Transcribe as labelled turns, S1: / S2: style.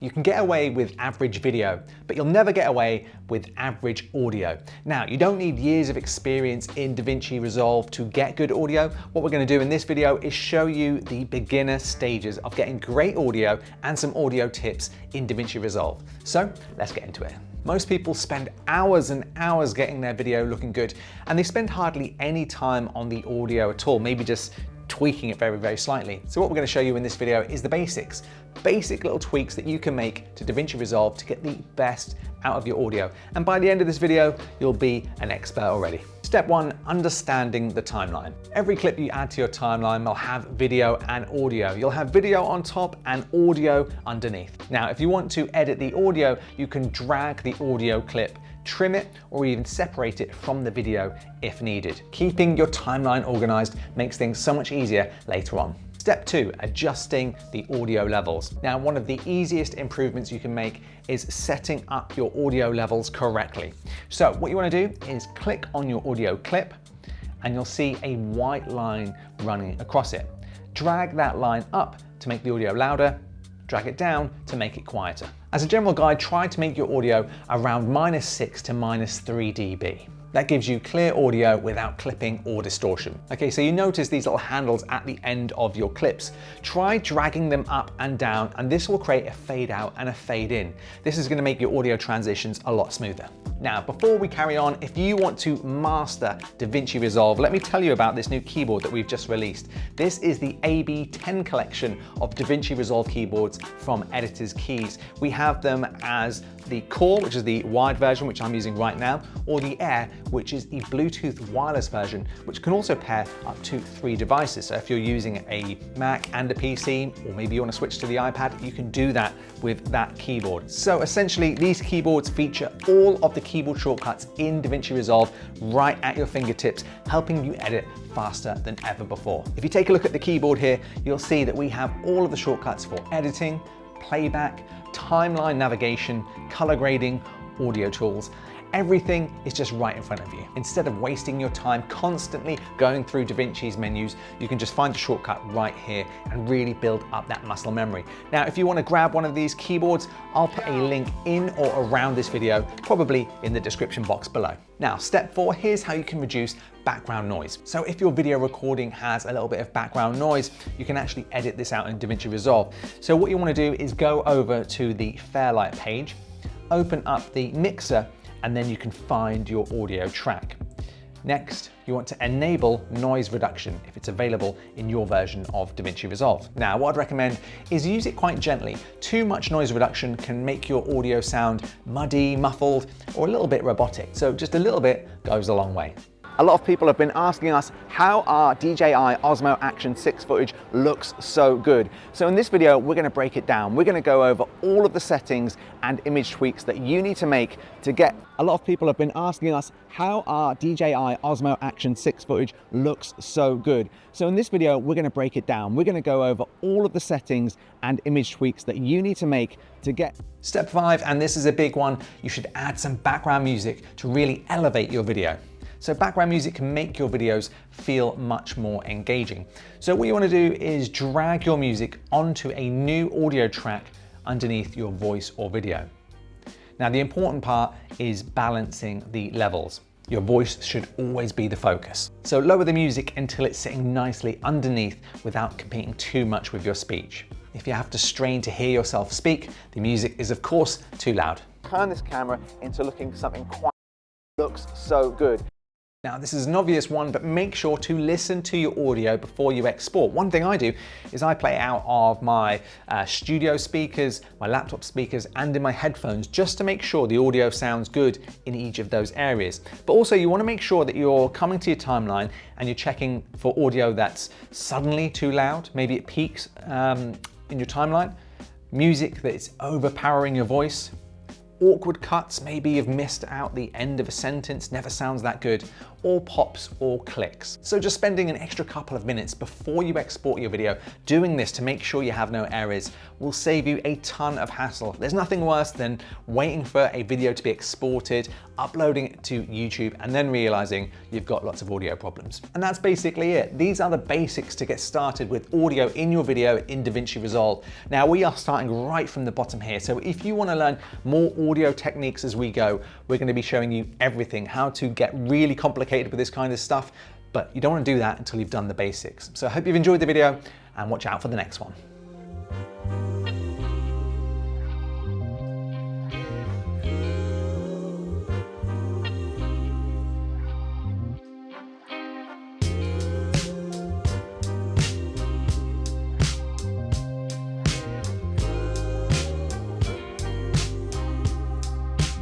S1: You can get away with average video, but you'll never get away with average audio. Now, you don't need years of experience in DaVinci Resolve to get good audio. What we're going to do in this video is show you the beginner stages of getting great audio and some audio tips in DaVinci Resolve. So let's get into it. Most people spend hours and hours getting their video looking good, and they spend hardly any time on the audio at all, maybe just tweaking it very slightly. So what we're going to show you in this video is the basics. Basic little tweaks that you can make to DaVinci Resolve to get the best out of your audio. And by the end of this video, you'll be an expert already. Step 1, understanding the timeline. Every clip you add to your timeline will have video and audio. You'll have video on top and audio underneath. Now, if you want to edit the audio, you can drag the audio clip, trim it, or even separate it from the video if needed. Keeping your timeline organized makes things so much easier later on. Step 2, adjusting the audio levels. Now, one of the easiest improvements you can make is setting up your audio levels correctly. So what you want to do is click on your audio clip and you'll see a white line running across it. Drag that line up to make the audio louder, drag it down to make it quieter. As a general guide, try to make your audio around -6 to -3 dB. That gives you clear audio without clipping or distortion. Okay, so you notice these little handles at the end of your clips. Try dragging them up and down, and this will create a fade out and a fade in. This is gonna make your audio transitions a lot smoother. Now, before we carry on, if you want to master DaVinci Resolve, let me tell you about this new keyboard that we've just released. This is the AB10 collection of DaVinci Resolve keyboards from Editor's Keys. We have them as the Core, which is the wired version, which I'm using right now, or the Air, which is the Bluetooth wireless version, which can also pair up to 3 devices. So if you're using a Mac and a PC, or maybe you want to switch to the iPad, you can do that with that keyboard. So essentially, these keyboards feature all of the keyboard shortcuts in DaVinci Resolve right at your fingertips, helping you edit faster than ever before. If you take a look at the keyboard here, you'll see that we have all of the shortcuts for editing, playback, timeline navigation, color grading, audio tools. Everything is just right in front of you. Instead of wasting your time constantly going through DaVinci's menus, you can just find a shortcut right here and really build up that muscle memory. Now, if you want to grab one of these keyboards, I'll put a link in or around this video, probably in the description box below. Now, step 4, here's how you can reduce background noise. So if your video recording has a little bit of background noise, you can actually edit this out in DaVinci Resolve. So what you want to do is go over to the Fairlight page, open up the mixer, and then you can find your audio track. Next, you want to enable noise reduction if it's available in your version of DaVinci Resolve. Now, what I'd recommend is use it quite gently. Too much noise reduction can make your audio sound muddy, muffled, or a little bit robotic. So just a little bit goes a long way. A lot of people have been asking us how our DJI Osmo Action 6 footage looks so good. So in this video, we're gonna break it down. We're gonna go over all of the settings and image tweaks that you need to make to get. A lot of people have been asking us how our DJI Osmo Action 6 footage looks so good. So in this video, we're gonna break it down. We're gonna go over all of the settings and image tweaks that you need to make to get. Step 5, and this is a big one, you should add some background music to really elevate your video. So background music can make your videos feel much more engaging. So what you want to do is drag your music onto a new audio track underneath your voice or video. Now, the important part is balancing the levels. Your voice should always be the focus. So lower the music until it's sitting nicely underneath without competing too much with your speech. If you have to strain to hear yourself speak, the music is of course too loud. Turn this camera into looking something quiet. Looks so good. Now, this is an obvious one, but make sure to listen to your audio before you export. One thing I do is I play out of my studio speakers, my laptop speakers, and in my headphones, just to make sure the audio sounds good in each of those areas. But also, you want to make sure that you're coming to your timeline and you're checking for audio that's suddenly too loud. Maybe it peaks in your timeline. Music that's overpowering your voice. Awkward cuts, maybe you've missed out the end of a sentence, never sounds that good, or pops or clicks. So just spending an extra couple of minutes before you export your video doing this to make sure you have no errors will save you a ton of hassle. There's nothing worse than waiting for a video to be exported, uploading it to YouTube, and then realizing you've got lots of audio problems. And that's basically it. These are the basics to get started with audio in your video in DaVinci Resolve. Now we are starting right from the bottom here. So if you want to learn more audio techniques as we go, we're going to be showing you everything, how to get really complicated with this kind of stuff, but you don't want to do that until you've done the basics. So I hope you've enjoyed the video and watch out for the next one.